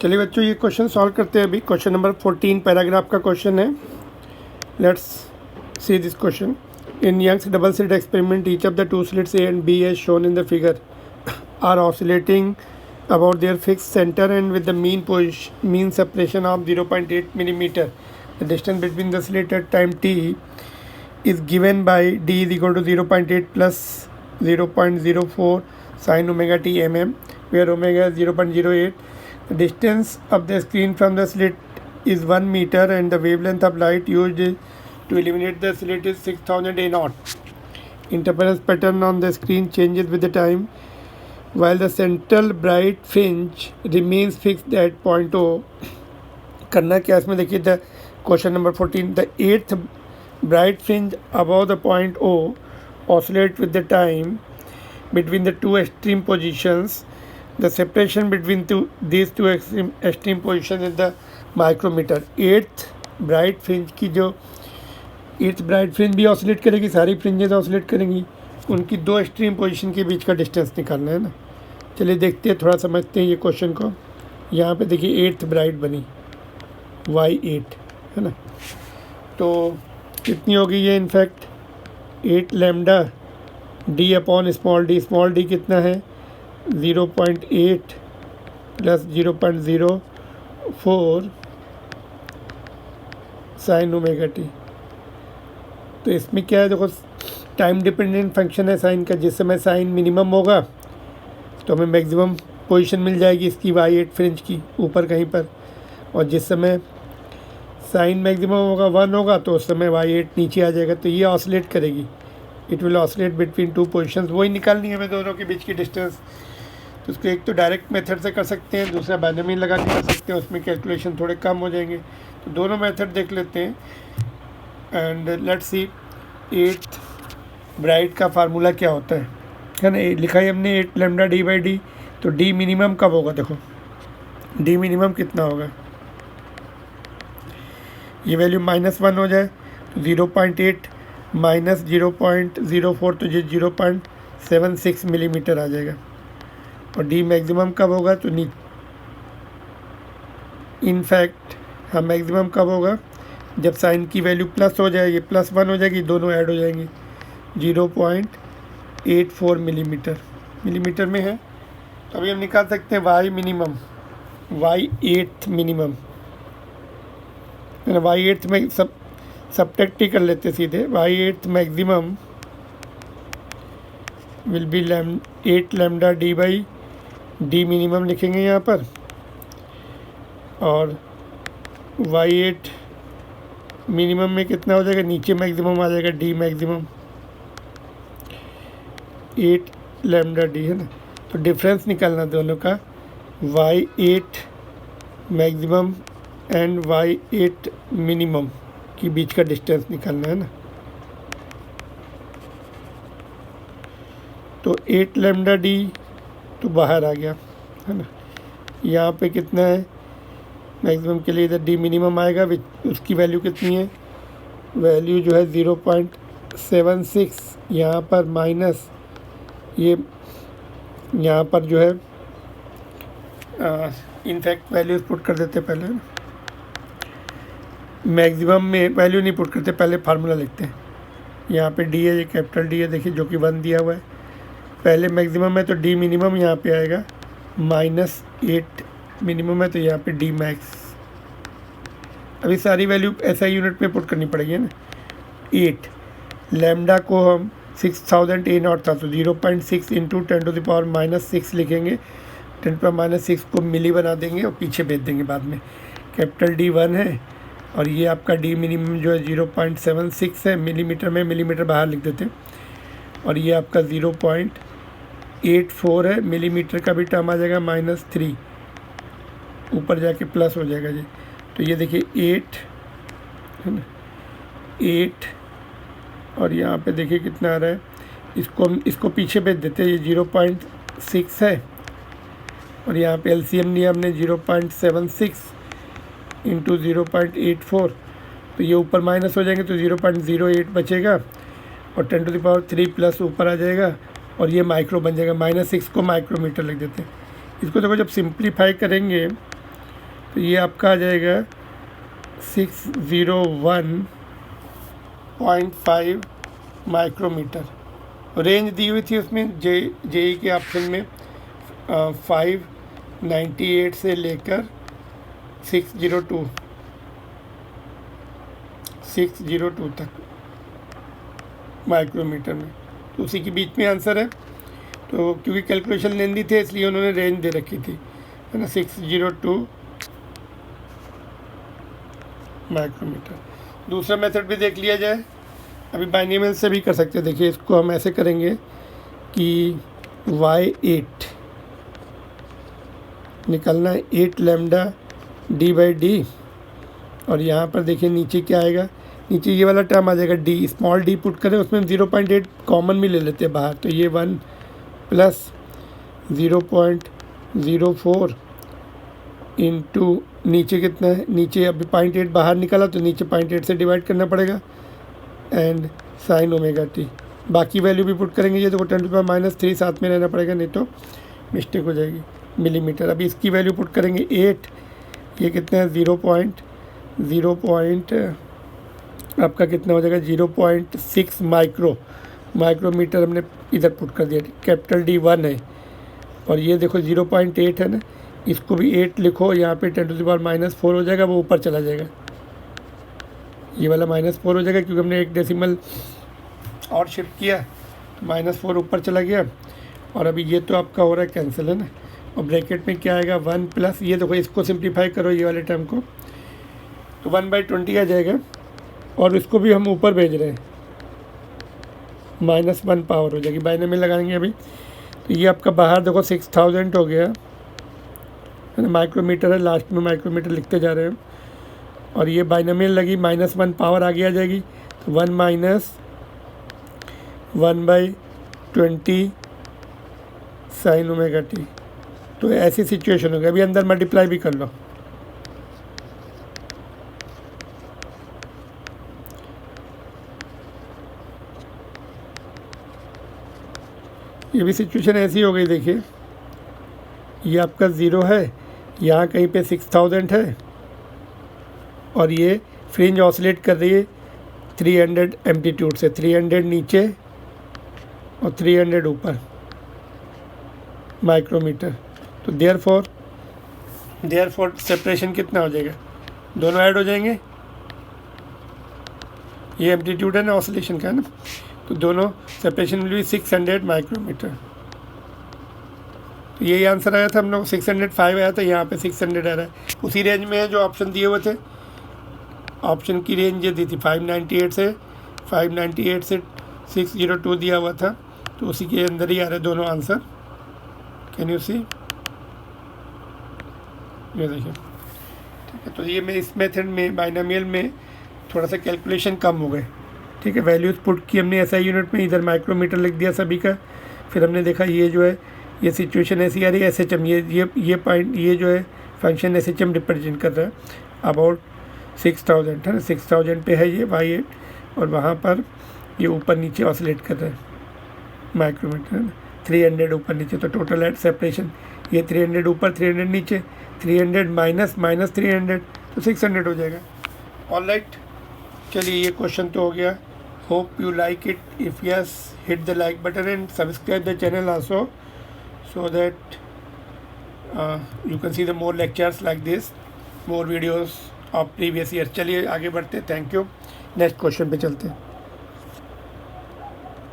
चलिए बच्चों, ये क्वेश्चन सॉल्व करते हैं। अभी क्वेश्चन नंबर 14 पैराग्राफ का क्वेश्चन है। Let's see this question. In Young's double slit experiment, each of the two slits A and B as shown in the figure are oscillating about their fixed center and with the mean separation of 0.8 millimeter. The distance between the slit at time t is given by d is equal to 0.8 plus 0.04 sin omega t mm, where omega is 0.08. The distance of the screen from the slit is 1 meter and the wavelength of light used to illuminate the slit is 6000 A0. Interference pattern on the screen changes with the time, while the central bright fringe remains fixed at point O. करना क्या इसमें देखिए, the question number 14, the eighth bright fringe above the point O oscillate with the time between the two extreme positions. The separation between these two extreme positions is the micrometer. Eighth bright fringe की जो eighth bright fringe भी oscillate करेगी, सारी fringes oscillate करेंगी, उनकी दो extreme position के बीच का डिस्टेंस निकालना है ना। चलिए देखते हैं, थोड़ा समझते हैं ये क्वेश्चन को। यहाँ पे देखिए एट्थ ब्राइट बनी y8 है ना, तो कितनी होगी ये? In fact 8 lambda d upon small d कितना है? 0.8 प्लस 0.04 साइन ओमेगा टी। तो इसमें क्या है, देखो टाइम डिपेंडेंट फंक्शन है साइन का। जिस समय साइन मिनिमम होगा तो हमें मैक्सिमम पोजीशन मिल जाएगी इसकी y8 फ्रिंज की ऊपर कहीं पर, और जिस समय साइन मैक्सिमम होगा 1 होगा तो उस समय y8 नीचे आ जाएगा। तो ये ऑसिलेट करेगी, it will oscillate between two positions. वही निकालनी है हमें दोनों के बीच की डिस्टेंस। तो उसको एक तो डायरेक्ट मेथड से कर सकते हैं, दूसरा बाइनोमियल लगा के कर सकते हैं, उसमें कैलकुलेशन थोड़े कम हो जाएंगे। तो दोनों मेथड देख लेते हैं and let's see eighth bright का फार्मूला क्या होता है ना। लिखा है हमने 8 लैम्डा डी बाई डी। तो डी मिनिमम कब होगा? देखो डी मिनिमम कितना होगा, ये वैल्यू -1 हो जाए तो 0.8 माइनस 0.04 तो ये 0.76 मिलीमीटर आ जाएगा। और डी मैक्सिमम कब होगा? तो इनफैक्ट हाँ, मैक्सिमम कब होगा? जब साइन की वैल्यू प्लस हो जाए, ये +1 हो जाएगी, दोनों ऐड हो जाएंगी, 0.84 मिलीमीटर में है। तो अभी हम निकाल सकते हैं y मिनिमम, y8 मिनिमम है ना। y8 में सब्ट्रैक्ट ही कर लेते सीधे। y8 maximum will be 8 lambda D by D minimum लिखेंगे यहाँ पर, और y8 मिनिमम में कितना हो जाएगा? नीचे मैक्सिमम आ जाएगा, डी मैक्सिमम 8 लैम्डा डी है ना। तो डिफरेंस निकालना दोनों का, y8 maximum and y8 minimum के बीच का डिस्टेंस निकालना है ना। तो 8 लैम्डा डी तो बाहर आ गया है ना। यहाँ पे कितना है मैक्सिमम के लिए? इधर डी मिनिमम आएगा, उसकी वैल्यू कितनी है? वैल्यू जो है 0.76, यहाँ पर माइनस ये यहाँ पर जो है इनफैक्ट वैल्यूज पुट कर देते पहले। मैक्सिमम में वैल्यू नहीं पुट करते, पहले फार्मूला लिखते हैं। यहाँ पे डी है, ये कैपिटल डी है, देखिए जो कि 1 दिया हुआ है। पहले मैक्सिमम है तो डी मिनिमम यहाँ पे आएगा, -8 मिनिमम है तो यहाँ पे डी मैक्स। अभी सारी वैल्यू SI यूनिट में पुट करनी पड़ेगी है ना। 8 लैम्डा को हम 6000 A0 था, तो 0.6 इंटू 10⁻⁻6 लिखेंगे। 10⁻⁻6 को मिली बना देंगे और पीछे भेज देंगे बाद में। कैपिटल डी 1 है और ये आपका डी मिनिमम जो है 0.76 है मिलीमीटर में, मिलीमीटर बाहर लिख देते हैं। और ये आपका 0.84 है, मिलीमीटर का भी टर्म आ जाएगा -3, ऊपर जाके प्लस हो जाएगा जी। तो ये देखिए 8 है ना, 8 और यहाँ पे देखिए कितना आ रहा है, इसको पीछे भेज देते हैं। ये 0.6 है और यहाँ पे LCM लिया हमने 0.76 इंटू 0.84, तो ये ऊपर माइनस हो जाएंगे तो 0.08 बचेगा और 10⁻³ प्लस ऊपर आ जाएगा और ये माइक्रो बन जाएगा। -6 को माइक्रोमीटर लिख देते हैं। इसको देखो जब सिंप्लीफाई करेंगे तो ये आपका आ जाएगा 601.5 माइक्रोमीटर। रेंज दी हुई थी उसमें जेई के ऑप्शन में 598 से लेकर 602 तक माइक्रोमीटर में, तो उसी के बीच में आंसर है। तो क्योंकि कैलकुलेशन लेंदी थे इसलिए उन्होंने रेंज दे रखी थी, है ना, 602 माइक्रोमीटर। दूसरा मेथड भी देख लिया जाए, अभी बाइनोमियल से भी कर सकते हैं। देखिए इसको हम ऐसे करेंगे कि y8 निकलना है 8 लैम्डा d/d, और यहाँ पर देखिए नीचे क्या आएगा, नीचे ये वाला टर्म आ जाएगा d, स्मॉल d पुट करें, उसमें 0.8 कॉमन भी ले लेते हैं बाहर, तो ये 1 प्लस 0.04 इंटू नीचे कितना है, नीचे अभी 0.8 बाहर निकला तो नीचे 0.8 से डिवाइड करना पड़ेगा, एंड साइन ओमेगा टी। बाकी वैल्यू भी पुट करेंगे, ये तो 10⁻³ साथ में रहना पड़ेगा, नहीं तो मिस्टेक हो जाएगी। मिलीमीटर, अभी इसकी वैल्यू पुट करेंगे 8, ये कितना है 0. आपका कितना हो जाएगा 0.6 माइक्रोमीटर हमने इधर पुट कर दिया। कैपिटल D 1 है, और ये देखो 0.8 है ना, इसको भी 8 लिखो, यहाँ पे 10⁻⁴ हो जाएगा, वो ऊपर चला जाएगा, ये वाला -4 हो जाएगा क्योंकि हमने एक डेसिमल और शिफ्ट किया, -4 ऊपर चला गया। और अभी ये तो आपका हो रहा है कैंसिल, है ना, और ब्रैकेट में क्या आएगा 1 प्लस, ये देखो इसको सिंप्लीफाई करो ये वाले टर्म को, तो 1/20 आ जाएगा, और इसको भी हम ऊपर भेज रहे हैं, -1 पावर हो जाएगी। बाइनोमियल लगाएंगे अभी, तो ये आपका बाहर देखो 6000 हो गया, है ना, माइक्रोमीटर है, लास्ट में माइक्रोमीटर लिखते जा रहे हैं, और ये बाइनोमियल लगी, -1 पावर आगे आ जाएगी, तो 1 - 1/20 साइन ओमेगा टी। तो ऐसी सिचुएशन होगी। अभी अंदर मल्टीप्लाई भी कर लो, ये भी सिचुएशन ऐसी हो गई। देखिए ये आपका 0 है, यहाँ कहीं पे 6000 है, और ये फ्रिंज ऑसिलेट कर रही है 300 एम्पलीट्यूड से, 300 नीचे और 300 ऊपर माइक्रोमीटर। तो देयरफॉर सेपरेशन कितना हो जाएगा, दोनों ऐड हो जाएंगे, ये एम्पलीट्यूड है ना ऑसिलेशन का, है ना, तो दोनों सेपरेशन विल बी 600 माइक्रोमीटर। तो यही आंसर आया था हम लोग, 605 आया था, यहाँ पे 600 आ रहा है, उसी रेंज में है जो ऑप्शन दिए हुए थे। ऑप्शन की रेंज ये दी थी 598 से 602 दिया हुआ था, तो उसी के अंदर ही आ रहे दोनों आंसर। कैन यू सी, ये देखिए, ठीक है। तो ये मैं इस मेथड में बाइनोमियल में थोड़ा सा कैलकुलेशन कम हो गए, ठीक है। वैल्यूज़ पुट की हमने SI यूनिट में, इधर माइक्रोमीटर लिख दिया सभी का, फिर हमने देखा ये जो है ये सिचुएशन ऐसी आ रही है, SHM, ये पॉइंट, ये जो है फंक्शन SHM रिप्रेजेंट कर रहा है, अबाउट 6000, है ना, 6000 पे है ये y8, और वहाँ पर ये ऊपर नीचे ऑसिलेट कर रहा है माइक्रोमीटर, है ना, 300 ऊपर नीचे, तो टोटल एट सेपरेशन ये 300 ऊपर 300 नीचे, 300 माइनस 300, तो 600 हो जाएगा। ऑलराइट, चलिए ये क्वेश्चन तो हो गया। Hope you like it, if yes hit the like button and subscribe the channel also, so that you can see the more lectures like this, more videos of previous year। चलिए आगे बढ़ते, thank you. Next question पे चलते हैं।